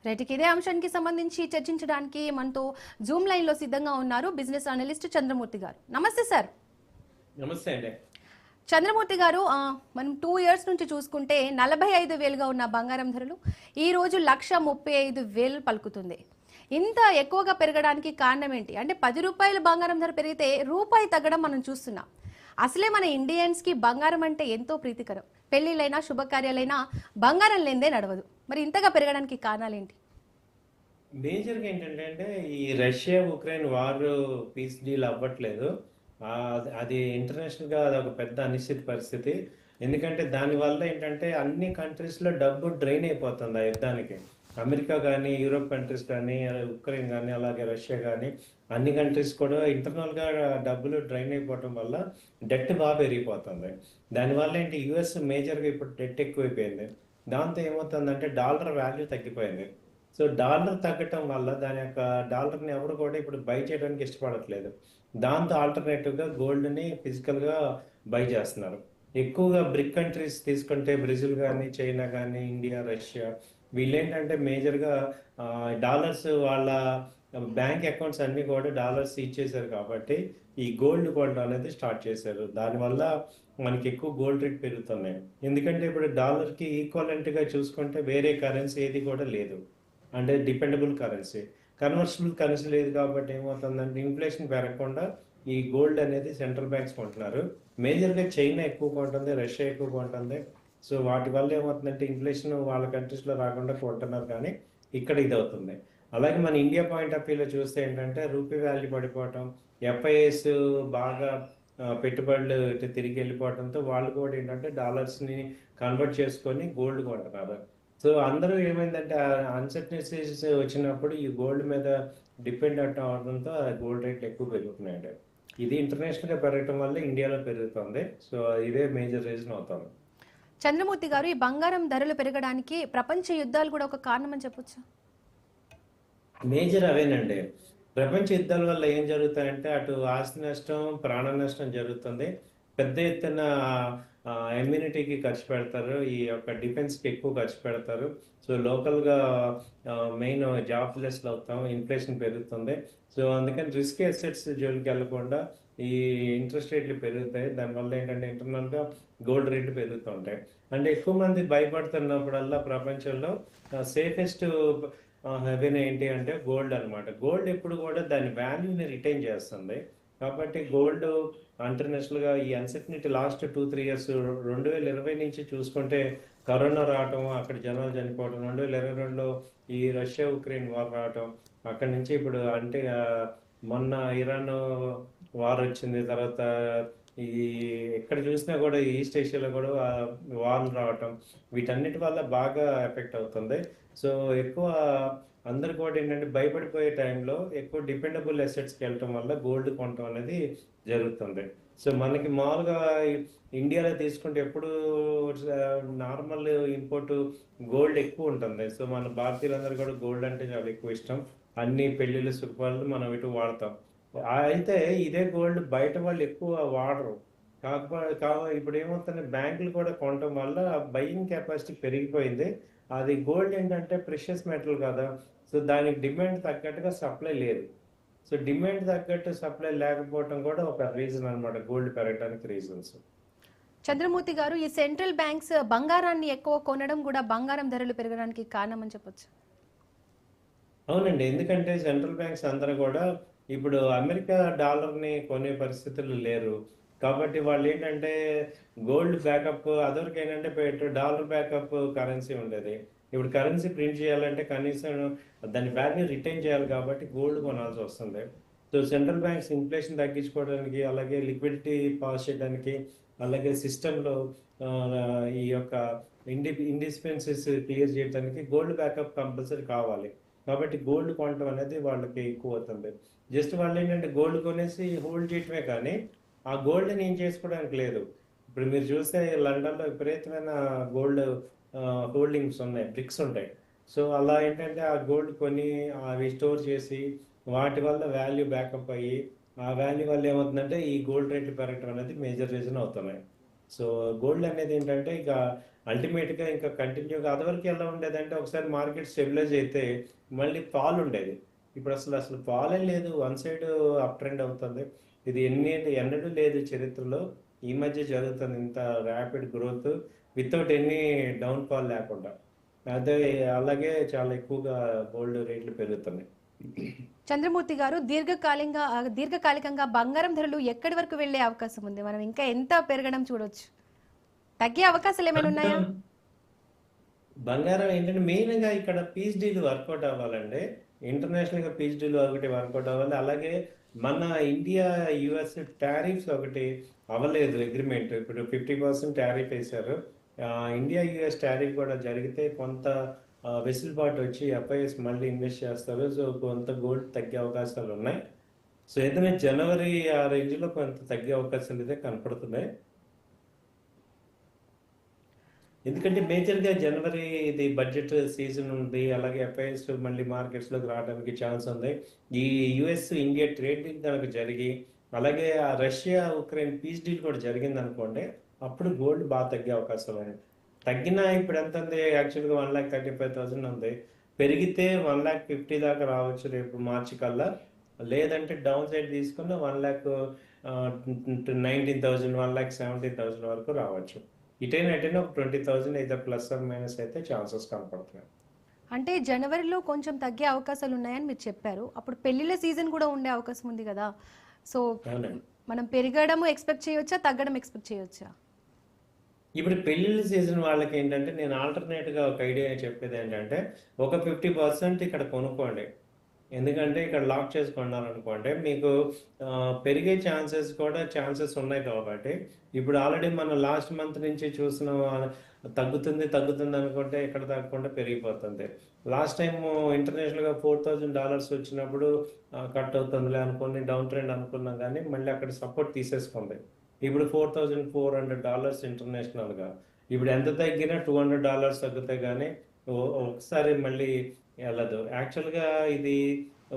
Right, ఇదే అంశానికి సంబంధించి చర్చించడానికి మనతో జూమ్ లైన్ లో సిద్ధంగా ఉన్నారు బిజినెస్ అనలిస్ట్ చంద్రమూర్తి గారు. నమస్తే సార్. నమస్తే అండి. చంద్రమూర్తి గారు, మనం 2 years నుంచి చూసుకుంటే 45,000గా ఉన్న బంగారం ధరలు ఈ రోజు 1,35,000 పలుకుతుంది. ఇంత ఎక్కువగా పెరగడానికి కారణం ఏంటి? అంటే 10 రూపాయల బంగారం ధర పెరిగితే రూపాయి తగ్గడం మనం చూస్తున్నాం. అసలే మన ఇండియన్స్ కి బంగారం అంటే ఎంతో ప్రీతికరం. పెళ్లిళ్ళైనా శుభకార్యాలైనా బంగారం లేనిదే నడవదు. మరి ఇంతగా పెరగడానికి కారణాలు ఏంటి? మేజర్గా ఏంటంటే ఈ Russia Ukraine war piece deal అవ్వట్లేదు. అది ఇంటర్నేషనల్గా అది ఒక పెద్ద అనిశ్చిత పరిస్థితి. ఎందుకంటే దానివల్ల ఏంటంటే అన్ని కంట్రీస్లో డబ్బు డ్రైన్ అయిపోతుంది ఆ యుద్ధానికి. అమెరికా కానీ, యూరోప్ కంట్రీస్ కానీ, ఉక్రెయిన్ కానీ, అలాగే రష్యా కానీ అన్ని కంట్రీస్ కూడా ఇంటర్నల్గా డబ్బులు డ్రైన్ అయిపోవటం వల్ల డెట్ బాగా పెరిగిపోతుంది. దానివల్ల ఏంటి యుఎస్ మేజర్గా ఇప్పుడు డెట్ ఎక్కువైపోయింది. దాంతో ఏమవుతుందంటే డాలర్ వాల్యూ తగ్గిపోయింది. సో డాలర్ తగ్గటం వల్ల దాని యొక్క డాలర్ని ఎవరు కూడా ఇప్పుడు బై చేయడానికి ఇష్టపడట్లేదు. దాంతో ఆల్టర్నేటివ్గా గోల్డ్ని ఫిజికల్గా బై చేస్తున్నారు. ఎక్కువగా బ్రిక్ కంట్రీస్ తీసుకుంటే బ్రెజిల్ కానీ, చైనా కానీ, ఇండియా, రష్యా వీళ్ళు ఏంటంటే మేజర్గా డాలర్స్ వాళ్ళ బ్యాంక్ అకౌంట్స్ అన్నీ కూడా డాలర్స్ ఇచ్చేసారు కాబట్టి ఈ గోల్డ్ కొనడం అనేది స్టార్ట్ చేశారు. దానివల్ల మనకి ఎక్కువ గోల్డ్ రేట్ పెరుగుతున్నాయి. ఎందుకంటే ఇప్పుడు డాలర్కి ఈక్వలెంట్గా చూసుకుంటే వేరే కరెన్సీ ఏది కూడా లేదు. అంటే డిపెండబుల్ కరెన్సీ, కన్వర్సిబుల్ కరెన్సీ లేదు కాబట్టి ఏమవుతుందంటే ఇన్ఫ్లేషన్ పెరగకుండా ఈ గోల్డ్ అనేది సెంట్రల్ బ్యాంక్స్ కొంటున్నారు. మేజర్గా చైనా ఎక్కువ కొంటుంది, రష్యా ఎక్కువ కొంటుంది. సో వాటి వల్ల ఏమవుతుందంటే ఇన్ఫ్లేషన్ వాళ్ళ కంట్రీస్లో రాకుండా కొంటున్నారు, కానీ ఇక్కడ ఇది అవుతుంది. అలాగే మన ఇండియా పాయింట్ ఆఫ్ వ్యూలో చూస్తే ఏంటంటే రూపీ వాల్యూ పడిపోవటం, ఎఫ్ఐఎస్ బాగా పెట్టుబడులు తిరిగి వెళ్ళిపోవడంతో వాళ్ళు కూడా ఏంటంటే డాలర్స్ని కన్వర్ట్ చేసుకొని గోల్డ్ కొంటున్నారు. సో అందరూ ఏమైందంటే అన్సర్టనిటీస్ వచ్చినప్పుడు ఈ గోల్డ్ మీద డిపెండ్ అవడంతో గోల్డ్ రేట్లు ఎక్కువ పెరుగుతున్నాయండి. ఇది ఇంటర్నేషనల్గా పెరగటం వల్ల ఇండియాలో పెరుగుతుంది. సో ఇదే మేజర్ రీజన్ అవుతుంది. చంద్రమూర్తి గారు, ఈ బంగారం ధరలు పెరగడానికి ప్రపంచ యుద్ధాలు కూడా ఒక కారణం అని చెప్పొచ్చు. మేజర్ అవేనండి. ప్రపంచ యుద్ధాల వల్ల ఏం జరుగుతాయంటే అటు ఆస్తి నష్టం, ప్రాణ నష్టం జరుగుతుంది. పెద్ద ఎత్తున ఇమ్యూనిటీకి ఖర్చు పెడతారు, ఈ యొక్క డిఫెన్స్కి ఎక్కువ ఖర్చు పెడతారు. సో లోకల్గా మెయిన్ జాబ్లెస్లు అవుతాం, ఇన్ఫ్లేషన్ పెరుగుతుంది. సో అందుకని రిస్క్ అసెట్స్ జోలికి వెళ్ళకుండా ఈ ఇంట్రెస్ట్ రేట్లు పెరుగుతాయి. దానివల్ల ఏంటంటే ఇంటర్నల్గా గోల్డ్ రేట్లు పెరుగుతుంటాయి. అంటే ఎక్కువ మంది భయపడుతున్నప్పుడల్లా ప్రపంచంలో సేఫెస్ట్ హెవెన్ ఏంటి అంటే గోల్డ్ అనమాట. గోల్డ్ ఎప్పుడు కూడా దాని వాల్యూని రిటైన్ చేస్తుంది. కాబట్టి గోల్డ్ ఇంటర్నేషనల్గా ఈ అన్సర్టనిటీ లాస్ట్ 2-3 years 2020 నుంచి చూసుకుంటే కరోనా రావటం, అక్కడ జనాలు చనిపోవటం, 2022లో ఈ రష్యా ఉక్రెయిన్ వార్ రావటం, అక్కడి నుంచి ఇప్పుడు అంటే మొన్న ఇరాన్ వార్ వచ్చింది. తర్వాత ఈ ఎక్కడ చూసినా కూడా ఈస్ట్ ఏషియాలో కూడా వార్లు రావటం, వీటన్నిటి వల్ల బాగా ఎఫెక్ట్ అవుతుంది. సో ఎక్కువ అందరు కూడా ఏంటంటే భయపడిపోయే టైంలో ఎక్కువ డిపెండబుల్ అసెట్స్కి వెళ్ళటం వల్ల గోల్డ్ కొనటం అనేది జరుగుతుంది. సో మనకి మామూలుగా ఇండియాలో తీసుకుంటే ఎప్పుడు నార్మల్ ఇంపోర్ట్ గోల్డ్ ఎక్కువ ఉంటుంది. సో మన భారతీయులందరూ కూడా గోల్డ్ అంటే చాలా ఎక్కువ ఇష్టం. అన్ని పెళ్ళిళ్ళు శుభ్రాలు మనం ఇటు వాడతాం. అయితే ఇదే గోల్డ్ బయట వాళ్ళు ఎక్కువ వాడరు. ఇప్పుడు ఏమవుతుంది, బ్యాంకులు కూడా కొనటం వల్ల బయింగ్ కెపాసిటీ పెరిగిపోయింది. అది గోల్డ్ ఏంటంటే ప్రెషియస్ మెటల్ కదా. సో దానికి డిమాండ్ తగ్గట్టుగా సప్లై లేదు. సో డిమాండ్ తగ్గట్టు సప్లై లేకపోవడం కూడా ఒక రీజన్ అనమాట గోల్డ్ పెరగడానికి రీజన్స్. చంద్రమూర్తి గారు, ఈ సెంట్రల్ బ్యాంక్స్ బంగారాన్ని ఎక్కువ కొనడం కూడా బంగారం ధరలు పెరగడానికి కారణం అని చెప్పొచ్చు. అవునండి, ఎందుకంటే సెంట్రల్ బ్యాంక్స్ అందరూ కూడా ఇప్పుడు అమెరికా డాలర్ని కొనే పరిస్థితులు లేరు. కాబట్టి వాళ్ళు ఏంటంటే గోల్డ్ బ్యాకప్, అదొరికి ఏంటంటే డాలర్ బ్యాకప్ కరెన్సీ ఉండేది. ఇప్పుడు కరెన్సీ ప్రింట్ చేయాలంటే కనీసం దాని వాల్యూ రిటైన్ చేయాలి కాబట్టి గోల్డ్ కొనాల్సి వస్తుంది. సో సెంట్రల్ బ్యాంక్స్ ఇన్ఫ్లేషన్ తగ్గించుకోవడానికి, అలాగే లిక్విడిటీ పాస్ చేయడానికి, అలాగే సిస్టంలో ఈ యొక్క ఇండిస్పెన్సెస్ క్లియర్ చేయడానికి గోల్డ్ బ్యాకప్ కంపల్సరీ కావాలి. కాబట్టి గోల్డ్ కొనటం అనేది వాళ్ళకి ఎక్కువ అవుతుంది. జస్ట్ వాళ్ళు ఏంటంటే గోల్డ్ కొనేసి హోల్డ్ చేయటమే, కానీ ఆ గోల్డ్ని ఏం చేసుకోవడానికి లేదు. ఇప్పుడు మీరు చూస్తే లండన్లో విపరీతమైన గోల్డ్ హోల్డింగ్స్ ఉన్నాయి, బ్రిక్స్ ఉంటాయి. సో అలా ఏంటంటే ఆ గోల్డ్ కొని అవి స్టోర్ చేసి వాటి వల్ల వాల్యూ బ్యాకప్ అయ్యి ఆ వాల్యూ వల్ల ఏమవుతుందంటే ఈ గోల్డ్ రేట్లు పెరగటం అనేది మేజర్ రీజన్ అవుతున్నాయి. సో గోల్డ్ అనేది ఏంటంటే ఇక అల్టిమేట్గా ఇంకా కంటిన్యూగా అదివరకు ఎలా ఉండేదంటే ఒకసారి మార్కెట్ స్టెబిలైజ్ అయితే మళ్ళీ ఫాల్ ఉండేది. ఇప్పుడు అసలు ఫాలే లేదు, వన్ సైడ్ అప్ ట్రెండ్ అవుతుంది. ఇది ఎన్నడూ లేదు చరిత్రలో. ఈ మధ్య జరుగుతుంది ఇంత rapid growth without any down fall లేకుండా. అదే అలాగే చాలా ఎక్కువగా గోల్డ్ రేట్లు పెరుగుతున్నాయి. చంద్రమూర్తి గారు, దీర్ఘకాలికంగా బంగారం ధరలు ఎక్కడి వరకు వెళ్ళే అవకాశం ఉంది? మనం ఇంకా ఎంత పెరగడం చూడొచ్చు? తగ్గే అవకాశాలు ఏమైనా ఉన్నాయా? బంగారం ఏంటంటే మెయిన్గా ఇక్కడ పీస్ డీల్ వర్కౌట్ అవ్వాలండి. ఇంటర్నేషనల్గా పీస్ డీల్ ఒకటి వర్కౌట్ అవ్వాలి. అలాగే మన ఇండియా యుఎస్ టారిఫ్స్ ఒకటి అవ్వలేదు అగ్రిమెంట్. ఇప్పుడు 50% టారిఫ్ వేశారు. ఇండియా యుఎస్ టారిఫ్ కూడా జరిగితే కొంత వెసులుబాటు వచ్చి ఎఫ్ఐఎస్ మళ్ళీ ఇన్వెస్ట్ చేస్తారు. సో కొంత గోల్డ్ తగ్గే అవకాశాలు ఉన్నాయి. సో ఏదైనా జనవరి ఆ రేంజ్లో కొంత తగ్గే అవకాశాలు అయితే కనపడుతున్నాయి. ఎందుకంటే మేజర్గా జనవరి ఇది బడ్జెట్ సీజన్ ఉంది. అలాగే ఎఫ్ఐఎస్ మళ్ళీ మార్కెట్స్లోకి రావడానికి ఛాన్స్ ఉంది. ఈ యుఎస్ ఇండియా ట్రేడ్ డీల్ కనుక జరిగి అలాగే ఆ రష్యా ఉక్రెయిన్ పీస్ డీల్ కూడా జరిగింది అనుకోండి, అప్పుడు గోల్డ్ బాగా తగ్గే అవకాశం ఉంది. తగ్గినా ఇప్పుడు ఎంత ఉంది? యాక్చువల్గా 1,35,000 ఉంది. పెరిగితే 1,50,000 దాకా రావచ్చు రేపు మార్చి కల్లా. లేదంటే డౌన్ సైడ్ తీసుకున్న 1,19,000 1,17,000 వరకు రావచ్చు. ఇటైనా ఒక 20,000 అయితే ప్లస్ ఆర్ మైనస్ అయితే ఛాన్సెస్ కనపడుతున్నాయి. అంటే జనవరిలో కొంచెం తగ్గే అవకాశాలు ఉన్నాయని మీరు చెప్పారు. అప్పుడు పెళ్లిళ్ళ సీజన్ కూడా ఉండే అవకాశం ఉంది కదా. సో అవునండి. మనం పెరగడం ఎక్స్పెక్ట్ చేయొచ్చా, తగ్గడం ఎక్స్పెక్ట్ చేయొచ్చా? ఇప్పుడు పెళ్లిళ్ళ సీజన్ వాళ్ళకి ఏంటంటే నేను ఆల్టర్నేట్గా ఒక ఐడియా చెప్పేది ఏంటంటే ఒక 50% ఇక్కడ కొనుక్కోండి. ఎందుకంటే ఇక్కడ లాక్ చేసుకున్నారు అనుకోండి మీకు పెరిగే ఛాన్సెస్ ఉన్నాయి. కాబట్టి ఇప్పుడు ఆల్రెడీ మనం లాస్ట్ మంత్ నుంచి చూసిన తగ్గుతుంది అనుకుంటే ఇక్కడ తగ్గకుండా పెరిగిపోతుంది. లాస్ట్ టైం ఇంటర్నేషనల్గా $4,000 వచ్చినప్పుడు కట్ అవుతుందిలే అనుకుని డౌన్ ట్రెండ్ అనుకున్నాం, కానీ మళ్ళీ అక్కడ సపోర్ట్ తీసేసుకుంది. ఇప్పుడు $4,400 ఇంటర్నేషనల్గా. ఇప్పుడు ఎంత తగ్గినా $200 తగ్గుతాయి, కానీ ఒకసారి మళ్ళీ వెళ్ళదు. యాక్చువల్గా ఇది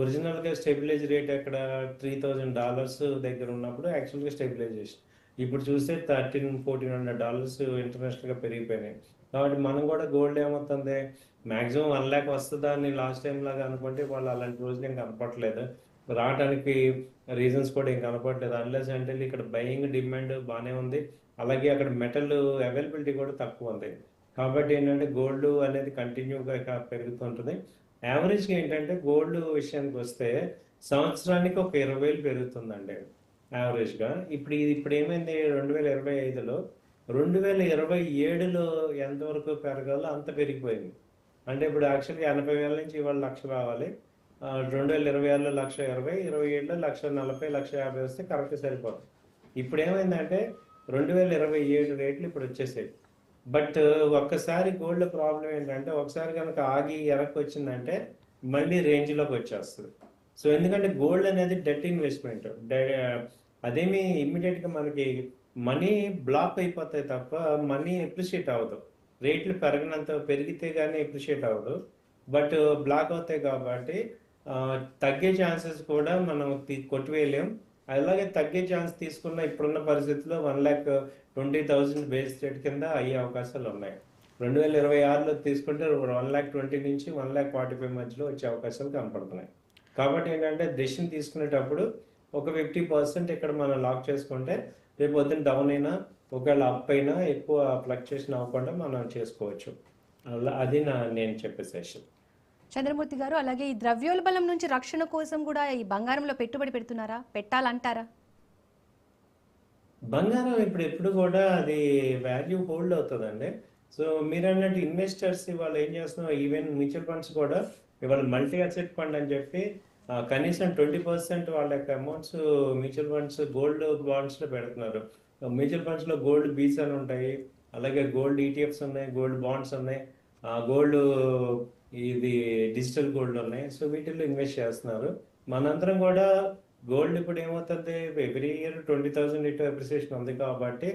ఒరిజినల్గా స్టెబిలైజ్ రేట్ ఎక్కడ $3,000 దగ్గర ఉన్నప్పుడు యాక్చువల్గా స్టెబిలైజేషన్. ఇప్పుడు చూస్తే $1,300-1,400 ఇంటర్నేషనల్గా పెరిగిపోయినాయి. కాబట్టి మనం కూడా గోల్డ్ ఏమవుతుంది, మ్యాక్సిమం 1,00,000 వస్తుందా అని లాస్ట్ టైం లాగా అనుకుంటే వాళ్ళు అలాంటి రోజులు ఏం కనపట్లేదు. రావడానికి రీజన్స్ కూడా ఏం కనపడలేదు. అన్లెస్ అంటే ఇక్కడ బయింగ్ డిమాండ్ బాగానే ఉంది. అలాగే అక్కడ మెటల్ అవైలబిలిటీ కూడా తక్కువ ఉంది. కాబట్టి ఏంటంటే గోల్డ్ అనేది కంటిన్యూగా పెరుగుతుంటుంది. యావరేజ్గా ఏంటంటే గోల్డ్ విషయానికి వస్తే సంవత్సరానికి ఒక 20,000 పెరుగుతుందండి యావరేజ్గా. ఇప్పుడు ఏమైంది 2025లో, 2027లో ఎంతవరకు పెరగాలో అంత పెరిగిపోయింది. అంటే ఇప్పుడు యాక్చువల్గా 80,000 నుంచి ఇవాళ 1,00,000 రావాలి. 2026లో 1,20,000, 27లో 1,40,000, 1,50,000 వస్తే కరెక్ట్ సరిపోతుంది. ఇప్పుడు ఏమైందంటే 2027 రేట్లు ఇప్పుడు వచ్చేసాయి. బట్ ఒక్కసారి గోల్డ్ ప్రాబ్లం ఏంటంటే ఒకసారి కనుక ఆగి వెనక్కి వచ్చిందంటే మళ్ళీ రేంజ్లోకి వచ్చేస్తుంది. సో ఎందుకంటే గోల్డ్ అనేది డెట్ ఇన్వెస్ట్మెంట్. అదేమి ఇమ్మీడియట్గా మనకి మనీ బ్లాక్ అయిపోతాయి తప్ప మనీ ఎప్రిషియేట్ అవ్వదు. రేట్లు పెరిగితే కానీ ఎప్రిషియేట్ అవ్వదు. బట్ బ్లాక్ అవుతాయి కాబట్టి తగ్గే ఛాన్సెస్ కూడా మనం కొట్టివేయలేం. అలాగే తగ్గే ఛాన్స్ తీసుకున్న ఇప్పుడున్న పరిస్థితుల్లో 1,20,000 బేస్ రేట్ కింద అయ్యే అవకాశాలు ఉన్నాయి. 2026లో తీసుకుంటే 1,20,000 నుంచి 1,45,000 మధ్యలో వచ్చే అవకాశాలు కనపడుతున్నాయి. కాబట్టి ఏంటంటే డెసిషన్ తీసుకునేటప్పుడు ఒక 50% ఇక్కడ మనం లాక్ చేసుకుంటే రేపు పొద్దున్న డౌన్ అయినా ఒకవేళ అప్ అయినా ఎక్కువ ఫ్లక్చుయేషన్ అవ్వకుండా మనం చేసుకోవచ్చు. అది నేను చెప్పే సెషన్. చంద్రమూర్తి గారు, అలాగే ఈ ద్రవ్యోల్బణం నుంచి రక్షణ కోసం కూడా ఈ బంగారంలో పెట్టుబడి పెడుతున్నారా, పెట్టాలంటారా? బంగారం ఎప్పుడు కూడా అది వాల్యూ హోల్డ్ అవుతుందండి. సో మీరు అన్నట్టు ఇన్వెస్టర్స్ ఇవాళ ఏం చేస్తున్నాం, ఈవెన్ మ్యూచువల్ ఫండ్స్ కూడా ఇవాళ మల్టీ అసెట్ ఫండ్ అని చెప్పి కనీసం 20% వాళ్ళ యొక్క అమౌంట్స్ మ్యూచువల్ ఫండ్స్ గోల్డ్ బాండ్స్లో పెడుతున్నారు. మ్యూచువల్ ఫండ్స్లో గోల్డ్ బీస్ అని ఉంటాయి, అలాగే గోల్డ్ ఈటీఎఫ్స్ ఉన్నాయి, గోల్డ్ బాండ్స్ ఉన్నాయి, గోల్డ్ ఇది డిజిటల్ గోల్డ్ ఉన్నాయి. సో వీటిల్లో ఇన్వెస్ట్ చేస్తున్నారు. మనందరం కూడా గోల్డ్ ఇప్పుడు ఏమవుతుంది, ఎవ్రీ ఇయర్ 20,000 ఇటు అప్రిసియేషన్ ఉంది కాబట్టి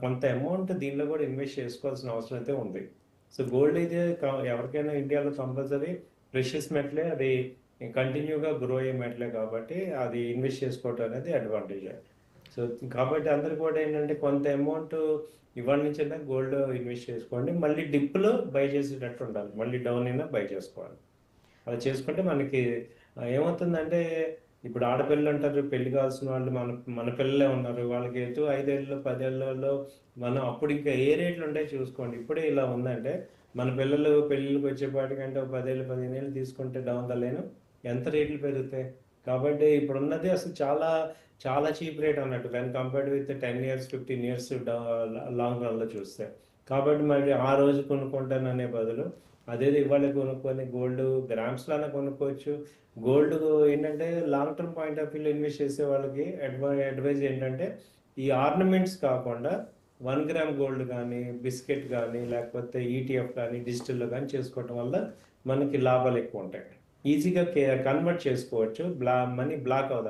కొంత అమౌంట్ దీనిలో కూడా ఇన్వెస్ట్ చేసుకోవాల్సిన అవసరం అయితే ఉంది. సో గోల్డ్ అయితే ఎవరికైనా ఇండియాలో కంపల్సరీ ప్రెషియస్ మెటలే, అది కంటిన్యూగా గ్రో అయ్యే మెటలే కాబట్టి అది ఇన్వెస్ట్ చేసుకోవటం అనేది అడ్వాంటేజ్. సో కాబట్టి అందరు కూడా ఏంటంటే కొంత అమౌంట్ ఇవాళ నుంచి గోల్డ్ ఇన్వెస్ట్ చేసుకోండి. మళ్ళీ డిప్లో బై చేసేటట్టు ఉండాలి, మళ్ళీ డౌన్ అయినా బై చేసుకోవాలి. అలా చేసుకుంటే మనకి ఏమవుతుందంటే, ఇప్పుడు ఆడపిల్లలు అంటారు, పెళ్లి కావాల్సిన వాళ్ళు మన మన పిల్లలే ఉన్నారు, వాళ్ళకి ఎటు 5 ఏళ్ళు 10 ఏళ్ళలో మనం అప్పుడు ఇంకా ఏ రేట్లు ఉంటాయి చూసుకోండి. ఇప్పుడే ఇలా ఉందంటే మన పిల్లలు పెళ్ళిళ్ళకి వచ్చేపాటికంటే ఒక 10 ఏళ్ళు 15 ఏళ్ళు తీసుకుంటే డౌన్ ద లైన్ ఎంత రేట్లు పెరుగుతాయి. కాబట్టి ఇప్పుడు ఉన్నది అసలు చాలా చాలా చీప్ రేట్ అన్నట్టు, when compared with 10 years 15 years long రన్లో చూస్తే. కాబట్టి మరి ఆ రోజు కొనుక్కుంటాననే బదులు అదేదో ఇవాళ కొనుక్కొని గోల్డ్ గ్రామ్స్లోనే కొనుక్కోవచ్చు. గోల్డ్ ఏంటంటే లాంగ్ టర్మ్ పాయింట్ ఆఫ్ వ్యూలో ఇన్వెస్ట్ చేసే వాళ్ళకి అడ్వైజ్ ఏంటంటే, ఈ ఆర్నమెంట్స్ కాకుండా 1 గ్రామ్ గోల్డ్ కానీ, బిస్కెట్ కానీ, లేకపోతే ఈటీఎఫ్ కానీ, డిజిటల్లో కానీ చేసుకోవటం వల్ల మనకి లాభాలు ఎక్కువ ఉంటాయి. ఈజీగా కన్వర్ట్ చేసుకోవచ్చు, మనీ బ్లాక్ అవుతుంది.